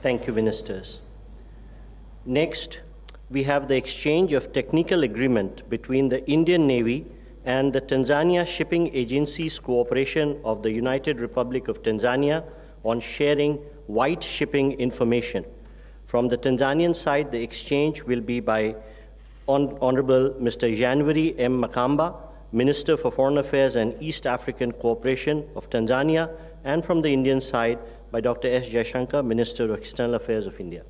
Thank you, Ministers. Next, we have the exchange of technical agreement between the Indian Navy and the Tanzania Shipping Agency's cooperation of the United Republic of Tanzania on sharing white shipping information. From the Tanzanian side, the exchange will be by Honorable Mr. Janvary M. Makamba, Minister for Foreign Affairs and East African Cooperation of Tanzania, and from the Indian side by Dr. S. Jaishankar, Minister of External Affairs of India.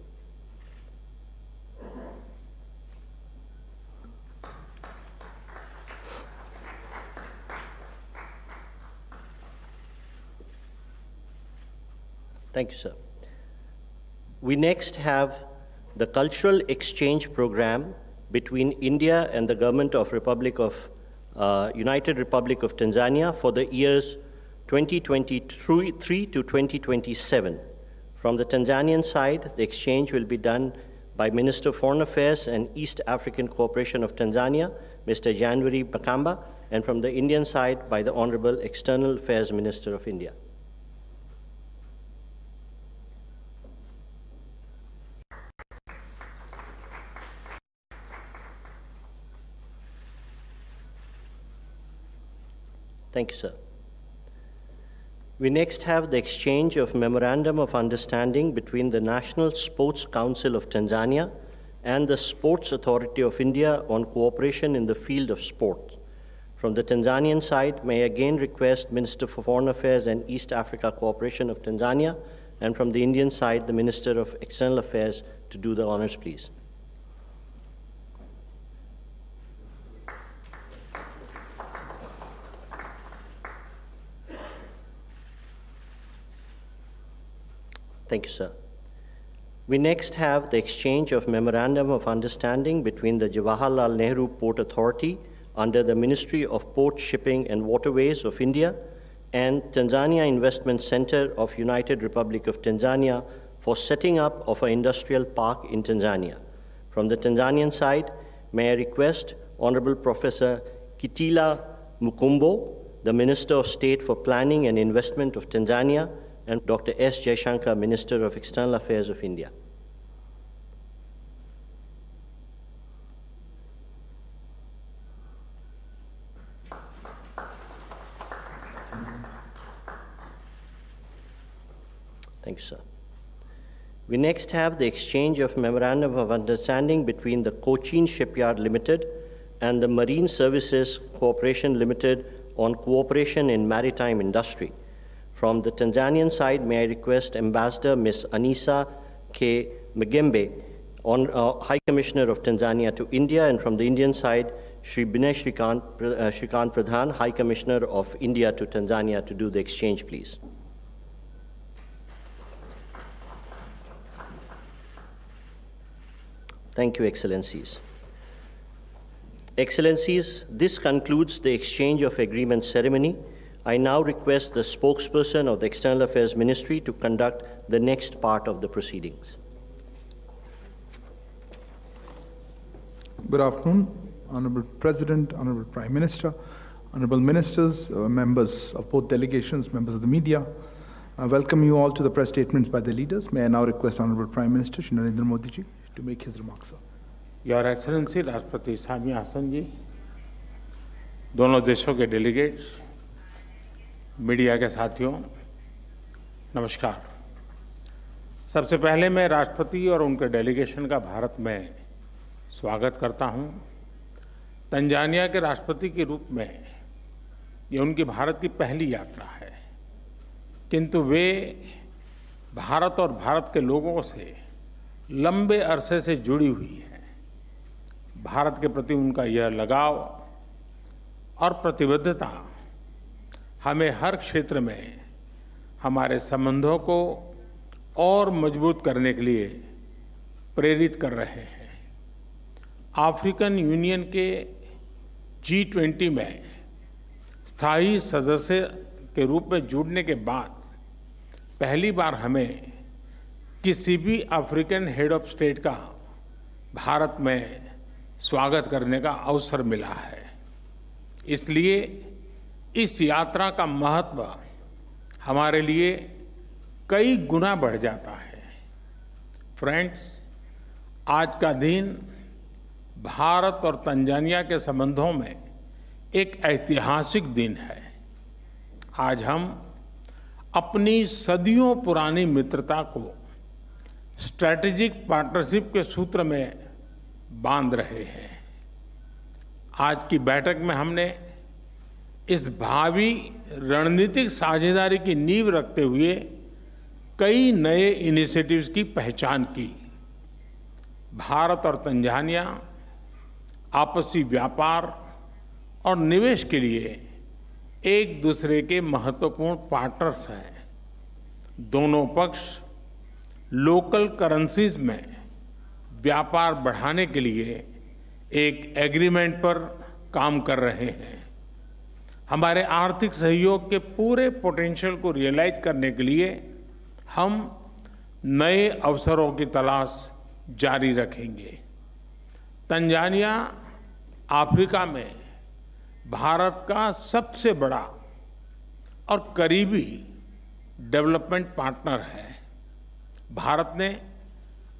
Thank you, sir. We next have the cultural exchange program between India and the government of United Republic of Tanzania for the years 2023 to 2027. From the Tanzanian side, the exchange will be done by Minister of Foreign Affairs and East African Cooperation of Tanzania, Mr. Janvary Makamba, and from the Indian side by the Honorable External Affairs Minister of India. Thank you, sir. We next have the exchange of Memorandum of Understanding between the National Sports Council of Tanzania and the Sports Authority of India on cooperation in the field of sport. From the Tanzanian side, may I again request Minister for Foreign Affairs and East Africa Cooperation of Tanzania, and from the Indian side, the Minister of External Affairs to do the honors, please. Thank you, sir. We next have the exchange of Memorandum of Understanding between the Jawaharlal Nehru Port Authority under the Ministry of Port, Shipping and Waterways of India and Tanzania Investment Center of United Republic of Tanzania for setting up of an industrial park in Tanzania. From the Tanzanian side, may I request Honorable Professor Kitila Mukumbo, the Minister of State for Planning and Investment of Tanzania, and Dr. S. Jaishankar, Minister of External Affairs of India. Thank you, sir. We next have the exchange of Memorandum of Understanding between the Cochin Shipyard Limited and the Marine Services Corporation Limited on cooperation in maritime industry. From the Tanzanian side, may I request Ambassador Ms. Anisa K. Magembe, High Commissioner of Tanzania to India, and from the Indian side, Shri Binay Shrikant Pradhan, High Commissioner of India to Tanzania, to do the exchange, please. Thank you, Excellencies. Excellencies, this concludes the exchange of agreement ceremony. I now request the spokesperson of the External Affairs Ministry to conduct the next part of the proceedings. Good afternoon, Honorable President, Honorable Prime Minister, Honorable Ministers, members of both delegations, members of the media. I welcome you all to the press statements by the leaders. May I now request Honorable Prime Minister Shri Narendra Modi ji to make his remarks, sir. Your Excellency राष्ट्रपति सामिया हसन जी, दोनों देशों के delegates, media के साथियों, नमस्कार। सबसे पहले मैं राष्ट्रपति और उनके डेलीगेशन का भारत में स्वागत करता हूं। तंजानिया के राष्ट्रपति के रूप में ये उनकी भारत की पहली यात्रा है, किंतु वे भारत और भारत के लोगों से लंबे अरसे से जुड़ी हुई हैं। भारत के प्रति उनका यह लगाव और प्रतिबद्धता हमें हर क्षेत्र में हमारे संबंधों को और मजबूत करने के लिए प्रेरित कर रहे हैं। अफ्रीकन यूनियन के G20 में स्थायी सदस्य के रूप में जुड़ने के बाद पहली बार हमें किसी भी अफ्रीकन हेड ऑफ स्टेट का भारत में स्वागत करने का अवसर मिला है। इसलिए इस यात्रा का महत्व हमारे लिए कई गुना बढ़ जाता है। फ्रेंड्स, आज का दिन भारत और तंजानिया के संबंधों में एक ऐतिहासिक दिन है। आज हम अपनी सदियों पुरानी मित्रता को स्ट्रैटेजिक पार्टनरशिप के सूत्र में बांध रहे हैं। आज की बैठक में हमने इस भावी रणनीतिक साझेदारी की नींव रखते हुए कई नए इनिशिएटिव्स की पहचान की। भारत और तंजानिया आपसी व्यापार और निवेश के लिए एक दूसरे के महत्वपूर्ण पार्टनर्स हैं। दोनों पक्ष लोकल करेंसीज में व्यापार बढ़ाने के लिए एक एग्रीमेंट पर काम कर रहे हैं। हमारे आर्थिक सहयोग के पूरे पोटेंशियल को रियलाइज करने के लिए हम नए अवसरों की तलाश जारी रखेंगे। तंजानिया अफ्रीका में भारत का सबसे बड़ा और करीबी डेवलपमेंट पार्टनर है। भारत ने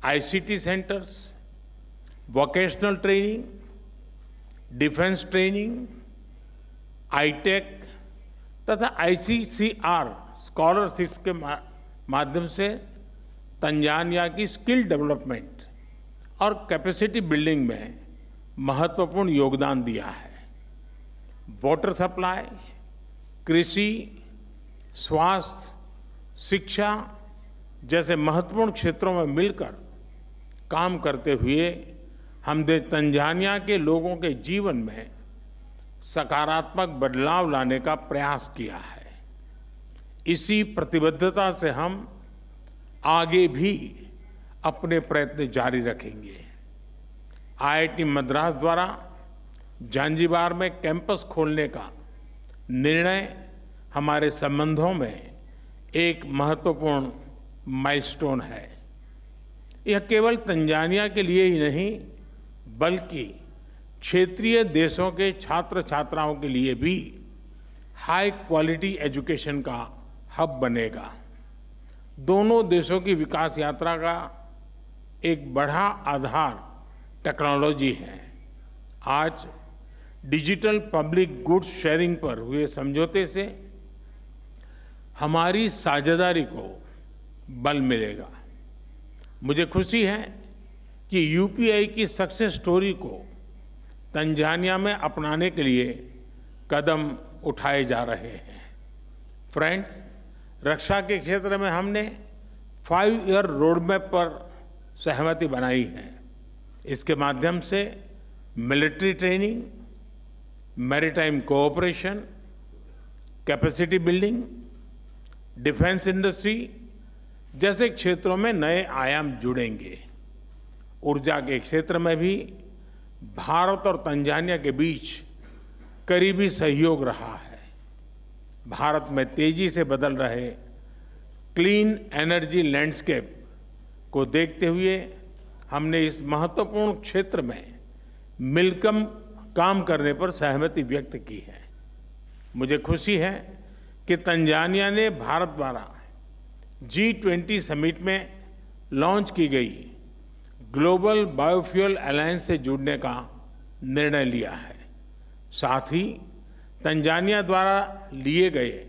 ICT centres, vocational training, defence training, आईटेक तथा आईसीसीआर स्कॉलरशिप के माध्यम से तंजानिया की स्किल डेवलपमेंट और कैपेसिटी बिल्डिंग में महत्वपूर्ण योगदान दिया है। वाटर सप्लाई, कृषि, स्वास्थ्य, शिक्षा जैसे महत्वपूर्ण क्षेत्रों में मिलकर काम करते हुए हमने तंजानिया के लोगों के जीवन में सकारात्मक बदलाव लाने का प्रयास किया है। इसी प्रतिबद्धता से हम आगे भी अपने प्रयत्न जारी रखेंगे। आईआईटी मद्रास द्वारा जांजिबार में कैंपस खोलने का निर्णय हमारे संबंधों में एक महत्वपूर्ण माइलस्टोन है। यह केवल तंजानिया के लिए ही नहीं बल्कि क्षेत्रीय देशों के छात्र छात्राओं के लिए भी हाई क्वालिटी एजुकेशन का हब बनेगा। दोनों देशों की विकास यात्रा का एक बड़ा आधार टेक्नोलॉजी है। आज डिजिटल पब्लिक गुड्स शेयरिंग पर हुए समझौते से हमारी साझेदारी को बल मिलेगा। मुझे खुशी है कि यूपीआई की सक्सेस स्टोरी को तंजानिया में अपनाने के लिए कदम उठाए जा रहे हैं। फ्रेंड्स, रक्षा के क्षेत्र में हमने 5 ईयर रोडमैप पर सहमति बनाई है। इसके माध्यम से military training, maritime cooperation, capacity building, defence industry जैसे क्षेत्रों में नए आयाम जुड़ेंगे। ऊर्जा के क्षेत्र में भी भारत और तंजानिया के बीच करीबी सहयोग रहा है। भारत में तेजी से बदल रहे क्लीन एनर्जी लैंडस्केप को देखते हुए हमने इस महत्वपूर्ण क्षेत्र में मिलकर काम करने पर सहमति व्यक्त की है। मुझे खुशी है कि तंजानिया ने भारत द्वारा G20 समिट में लॉन्च की गई ग्लोबल बायोफ्यूल अलायंस से जुड़ने का निर्णय लिया है। साथ ही तंजानिया द्वारा लिए गए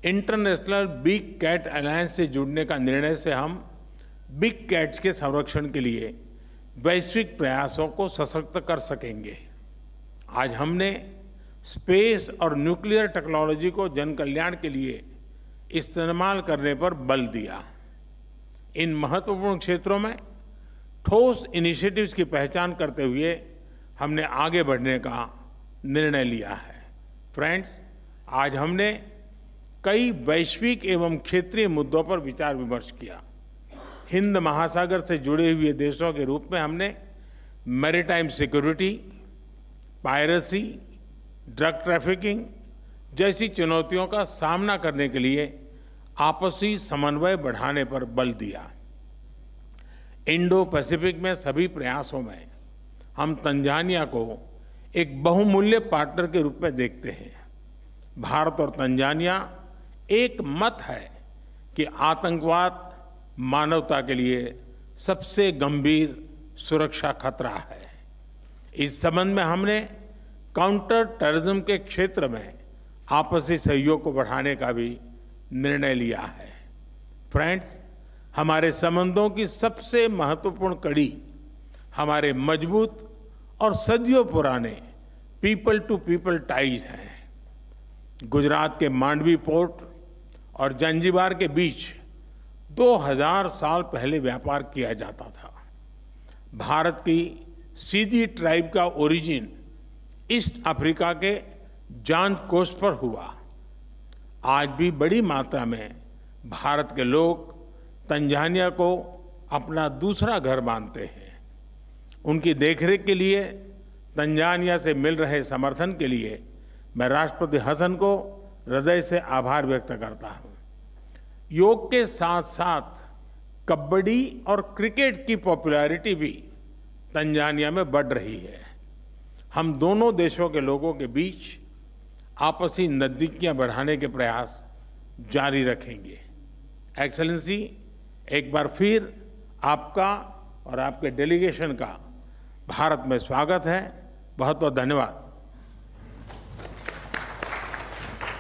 इंटरनेशनल बिग कैट अलायंस से जुड़ने का निर्णय से हम बिग कैट्स के संरक्षण के लिए वैश्विक प्रयासों को सशक्त कर सकेंगे। आज हमने स्पेस और न्यूक्लियर टेक्नोलॉजी को जन कल्याण के लिए इस्तेमाल करने पर बल दिया। इन महत्वपूर्ण क्षेत्रों में ठोस इनिशिएटिव्स की पहचान करते हुए हमने आगे बढ़ने का निर्णय लिया है। फ्रेंड्स, आज हमने कई वैश्विक एवं क्षेत्रीय मुद्दों पर विचार विमर्श किया। हिंद महासागर से जुड़े हुए देशों के रूप में हमने maritime security, piracy, drug trafficking जैसी चुनौतियों का सामना करने के लिए आपसी समन्वय बढ़ाने पर बल दिया। इंडो पैसिफिक में सभी प्रयासों में हम तंजानिया को एक बहुमूल्य पार्टनर के रूप में देखते हैं। भारत और तंजानिया एक मत है कि आतंकवाद मानवता के लिए सबसे गंभीर सुरक्षा खतरा है। इस संबंध में हमने काउंटर टेररिज्म के क्षेत्र में आपसी सहयोग को बढ़ाने का भी निर्णय लिया है। फ्रेंड्स, हमारे संबंधों की सबसे महत्वपूर्ण कड़ी हमारे मजबूत और सदियों पुराने पीपल टू पीपल टाइज हैं। गुजरात के मांडवी पोर्ट और जंजीबार के बीच 2000 साल पहले व्यापार किया जाता था। भारत की सीधी ट्राइब का ओरिजिन ईस्ट अफ्रीका के जांज कोस्ट पर हुआ। आज भी बड़ी मात्रा में भारत के लोग तंजानिया को अपना दूसरा घर मानते हैं। उनकी देखरेख के लिए तंजानिया से मिल रहे समर्थन के लिए मैं राष्ट्रपति हसन को हृदय से आभार व्यक्त करता हूं। योग के साथ साथ कबड्डी और क्रिकेट की पॉपुलैरिटी भी तंजानिया में बढ़ रही है। हम दोनों देशों के लोगों के बीच आपसी नजदीकियां बढ़ाने के प्रयास जारी रखेंगे। एक्सेलेंसी, एक बार फिर आपका और आपके डेलीगेशन का भारत में स्वागत है। बहुत बहुत धन्यवाद।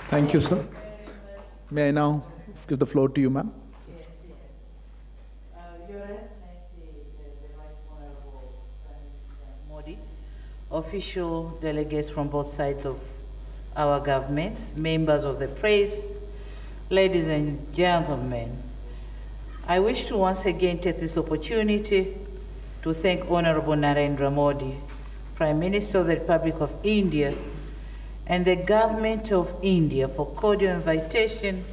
Thank you, sir. May I now give the floor to you, ma'am? Yes. Your Excellency, the Right Honorable Modi, official delegates from both sides of our governments, members of the press, ladies and gentlemen, I wish to once again take this opportunity to thank Honorable Narendra Modi, Prime Minister of the Republic of India, and the Government of India for cordial invitation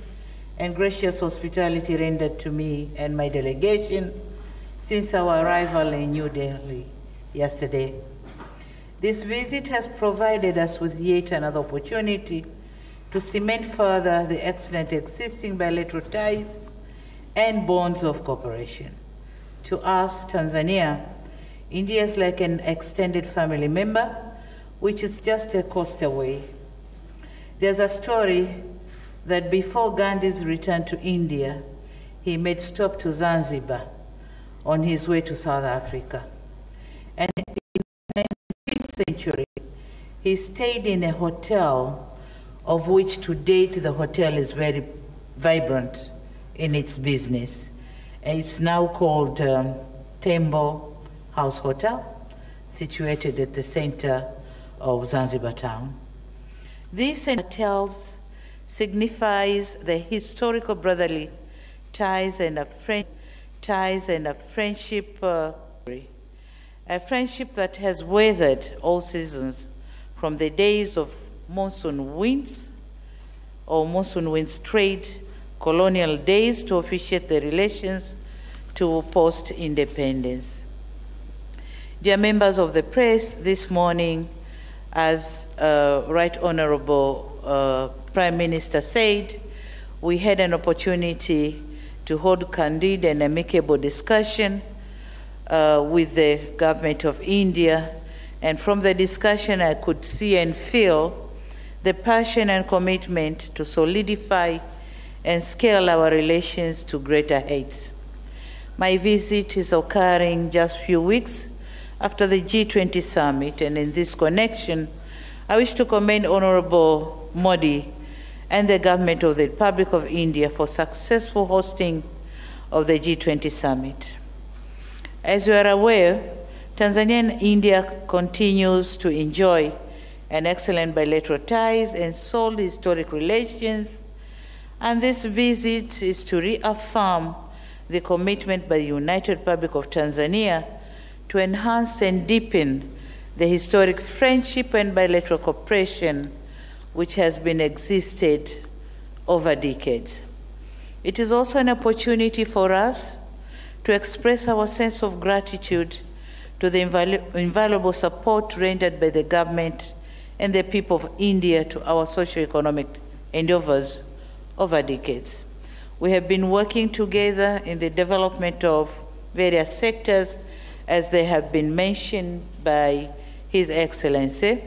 and gracious hospitality rendered to me and my delegation since our arrival in New Delhi yesterday. This visit has provided us with yet another opportunity to cement further the excellent existing bilateral ties and bonds of cooperation. To us, Tanzania, India is like an extended family member, which is just a coast away. There's a story that before Gandhi's return to India, he made stop to Zanzibar on his way to South Africa. And in the 19th century, he stayed in a hotel of which to date the hotel is very vibrant in its business. And it's now called Tembo House Hotel, situated at the center of Zanzibar town. These hotels signifies the historical brotherly ties and a friendship, a friendship that has weathered all seasons, from the days of monsoon winds trade, colonial days, to officiate the relations to post-independence. Dear members of the press, this morning, as Right Honorable Prime Minister said, we had an opportunity to hold candid and amicable discussion with the government of India. And from the discussion, I could see and feel the passion and commitment to solidify and scale our relations to greater heights. My visit is occurring just a few weeks after the G20 summit, and in this connection, I wish to commend Honorable Modi and the government of the Republic of India for successful hosting of the G20 summit. As you are aware, Tanzania and India continues to enjoy an excellent bilateral ties and solid historic relations, and this visit is to reaffirm the commitment by the United Republic of Tanzania to enhance and deepen the historic friendship and bilateral cooperation which has been existed over decades. It is also an opportunity for us to express our sense of gratitude to the invaluable support rendered by the government and the people of India to our socio-economic endeavors over decades. We have been working together in the development of various sectors, as they have been mentioned by His Excellency.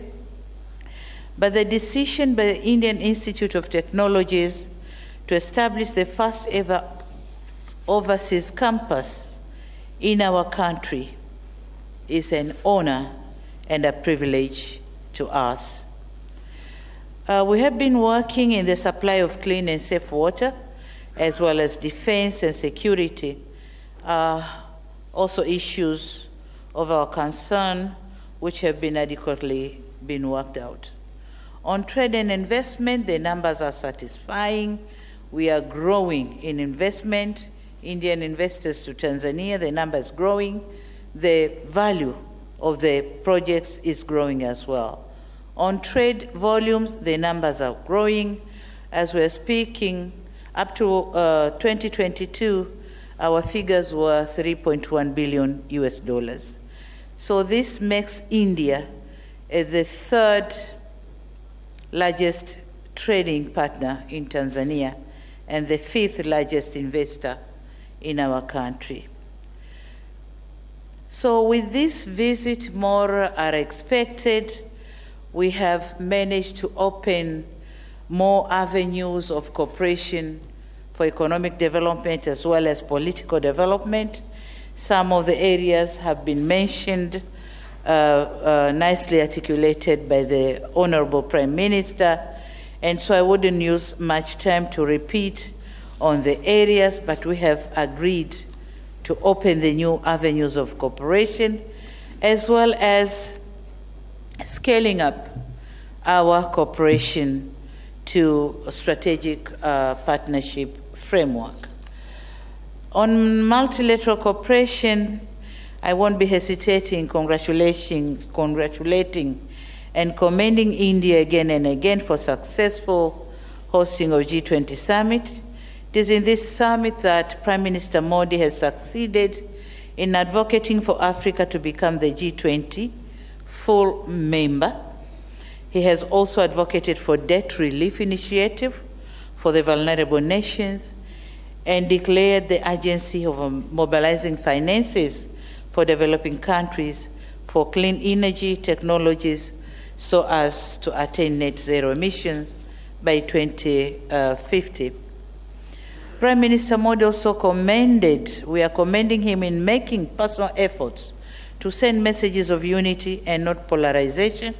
But the decision by the Indian Institute of Technologies to establish the first ever overseas campus in our country is an honor and a privilege to us. We have been working in the supply of clean and safe water, as well as defense and security, also issues of our concern, which have been adequately worked out. On trade and investment, the numbers are satisfying. We are growing in investment. Indian investors to Tanzania, the number is growing. The value of the projects is growing as well. On trade volumes, the numbers are growing. As we're speaking, up to 2022, our figures were $3.1 billion US. So this makes India the third largest trading partner in Tanzania and the fifth largest investor in our country. So with this visit, more are expected. We have managed to open more avenues of cooperation for economic development as well as political development. Some of the areas have been mentioned, nicely articulated by the Honorable Prime Minister, and so I wouldn't use much time to repeat on the areas, but we have agreed to open the new avenues of cooperation, as well as scaling up our cooperation to a strategic partnership framework. On multilateral cooperation, I won't be hesitating congratulating and commending India again and again for successful hosting of G20 summit. It is in this summit that Prime Minister Modi has succeeded in advocating for Africa to become the G20 full member. He has also advocated for debt relief initiative for the vulnerable nations and declared the urgency of mobilizing finances for developing countries for clean energy technologies so as to attain net zero emissions by 2050. Prime Minister Modi also we are commending him in making personal efforts to send messages of unity and not polarization,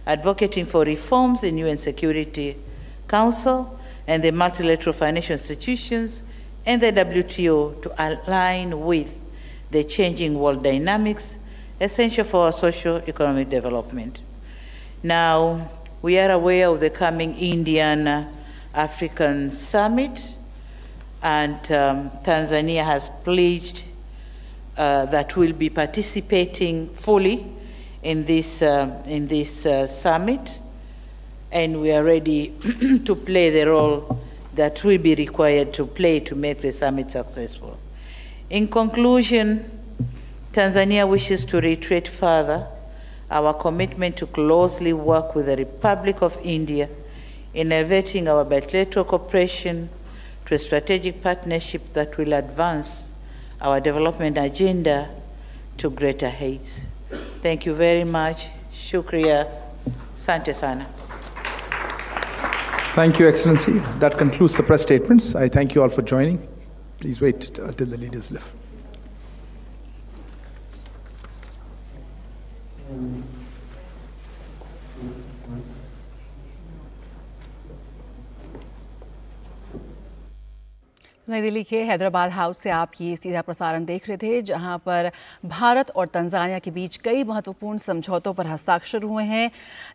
advocating for reforms in UN Security Council and the multilateral financial institutions and the WTO to align with the changing world dynamics essential for our socio-economic development. Now, we are aware of the coming Indian African Summit, and Tanzania has pledged that we'll be participating fully in this summit, and we are ready to play the role that will be required to play to make the summit successful. In conclusion, Tanzania wishes to reiterate further our commitment to closely work with the Republic of India in elevating our bilateral cooperation to a strategic partnership that will advance our development agenda to greater heights. Thank you very much. Shukriya. Sante sana. Thank you, Excellency. That concludes the press statements. I thank you all for joining. Please wait until the leaders leave. नई दिल्ली के Hyderabad house से आप ये सीधा प्रसारण देख रहे थे, जहां पर भारत और तंजानिया के बीच कई महत्वपूर्ण समझौतों पर हस्ताक्षर हुए हैं।